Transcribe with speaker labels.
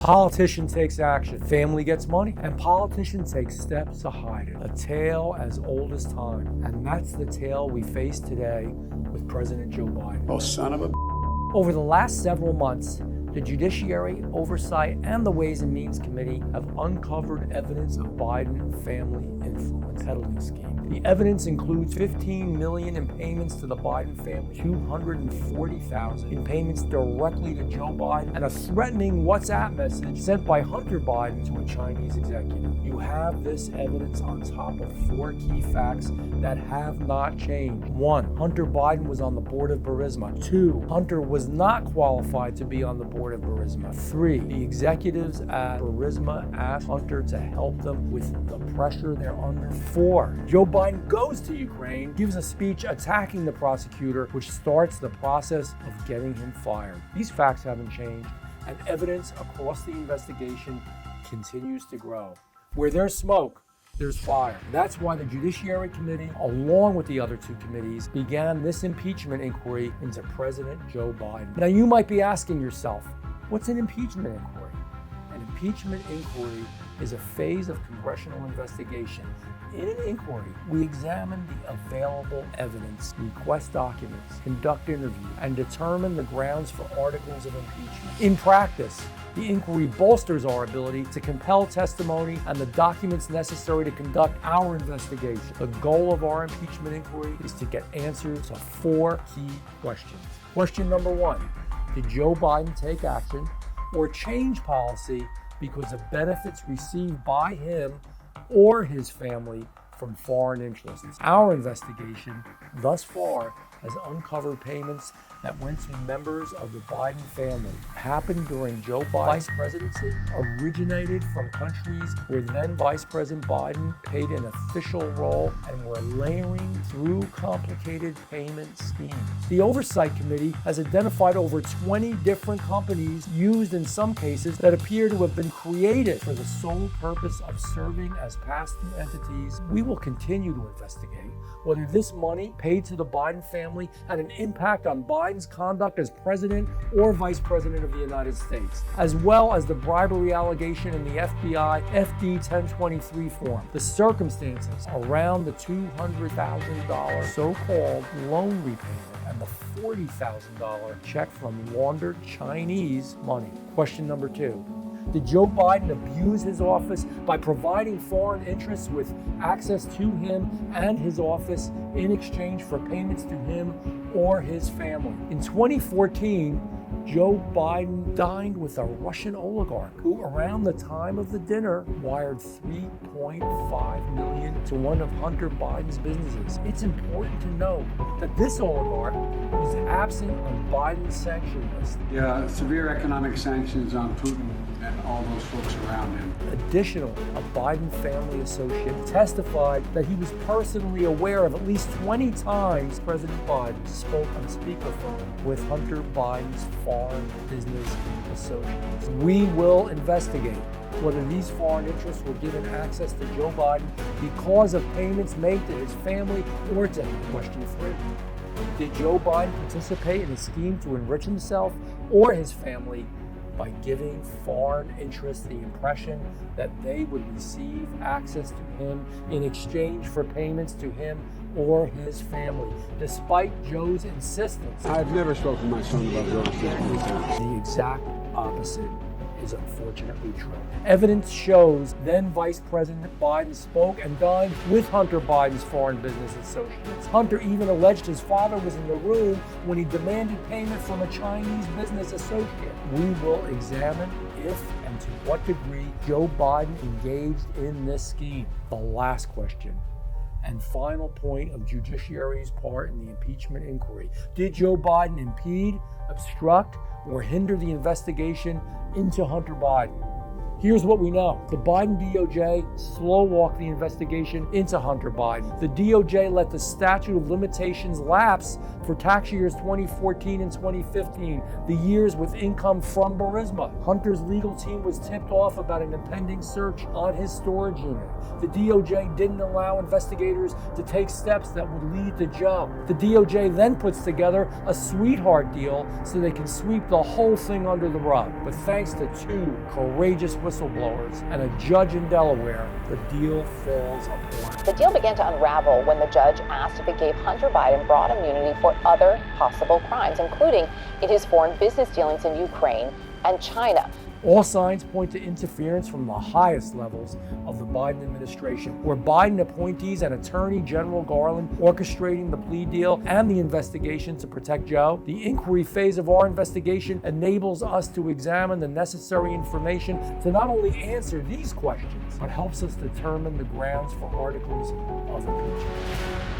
Speaker 1: Politician takes action, family gets money, and politician takes steps to hide it. A tale as old as time. And that's the tale we face today with President Joe Biden.
Speaker 2: Oh, son of a...
Speaker 1: Over the last several months, the Judiciary, Oversight, and the Ways and Means Committee have uncovered evidence of Biden family influence peddling scheme. The evidence includes $15 million in payments to the Biden family, $240,000 in payments directly to Joe Biden, and a threatening WhatsApp message sent by Hunter Biden to a Chinese executive. You have this evidence on top of 4 key facts that have not changed. 1. Hunter Biden was on the board of Burisma. 2. Hunter was not qualified to be on the board of Burisma. 3. The executives at Burisma asked Hunter to help them with the pressure they're under. 4. Joe Biden goes to Ukraine, gives a speech attacking the prosecutor, which starts the process of getting him fired. These facts haven't changed, and evidence across the investigation continues to grow. Where there's smoke, there's fire. That's why the Judiciary Committee, along with the other 2 committees, began this impeachment inquiry into President Joe Biden. Now, you might be asking yourself, what's an impeachment inquiry? An impeachment inquiry is a phase of congressional investigation. In an inquiry, we examine the available evidence, request documents, conduct interviews, and determine the grounds for articles of impeachment. In practice, the inquiry bolsters our ability to compel testimony and the documents necessary to conduct our investigation. The goal of our impeachment inquiry is to get answers to 4 key questions. Question number 1, did Joe Biden take action or change policy because of benefits received by him or his family from foreign interests? Our investigation thus far has uncovered payments that went to members of the Biden family, happened during Joe Biden's presidency, originated from countries where then Vice President Biden played an official role, and were layering through complicated payment schemes. The Oversight Committee has identified over 20 different companies used in some cases that appear to have been created for the sole purpose of serving as pass-through entities. We will continue to investigate whether this money paid to the Biden family had an impact on Biden's conduct as president or vice president of the United States, as well as the bribery allegation in the FBI FD 1023 form, the circumstances around the $200,000 so-called loan repayment, and the $40,000 check from laundered Chinese money. Question number 2. Did Joe Biden abuse his office by providing foreign interests with access to him and his office in exchange for payments to him or his family? In 2014, Joe Biden dined with a Russian oligarch who, around the time of the dinner, wired $3.5 million to one of Hunter Biden's businesses. It's important to note that this oligarch was absent on Biden's sanction list.
Speaker 2: Yeah, severe economic sanctions on Putin and all those folks around him.
Speaker 1: Additionally, a Biden family associate testified that he was personally aware of at least 20 times President Biden spoke on speakerphone with Hunter Biden's foreign business associates. We will investigate whether these foreign interests were given access to Joe Biden because of payments made to his family or to him. Question 3. Did Joe Biden participate in a scheme to enrich himself or his family by giving foreign interests the impression that they would receive access to him in exchange for payments to him or his family, despite Joe's insistence?
Speaker 2: I've never spoken to my son about Joe's business.
Speaker 1: The exact opposite is unfortunately true. Evidence shows then Vice President Biden spoke and dined with Hunter Biden's foreign business associates. Hunter even alleged his father was in the room when he demanded payment from a Chinese business associate. We will examine if and to what degree Joe Biden engaged in this scheme. The last question and final point of Judiciary's part in the impeachment inquiry. Did Joe Biden impede, obstruct, or hinder the investigation into Hunter Biden? Here's what we know. The Biden DOJ slow-walked the investigation into Hunter Biden. The DOJ let the statute of limitations lapse for tax years 2014 and 2015, the years with income from Burisma. Hunter's legal team was tipped off about an impending search on his storage unit. The DOJ didn't allow investigators to take steps that would lead to Joe. The DOJ then puts together a sweetheart deal so they can sweep the whole thing under the rug. But thanks to two courageous whistleblowers and a judge in Delaware, the deal falls apart.
Speaker 3: The deal began to unravel when the judge asked if it gave Hunter Biden broad immunity for other possible crimes, including in his foreign business dealings in Ukraine and China.
Speaker 1: All signs point to interference from the highest levels of the Biden administration, where Biden appointees and Attorney General Garland orchestrating the plea deal and the investigation to protect Joe. The inquiry phase of our investigation enables us to examine the necessary information to not only answer these questions, but helps us determine the grounds for articles of impeachment.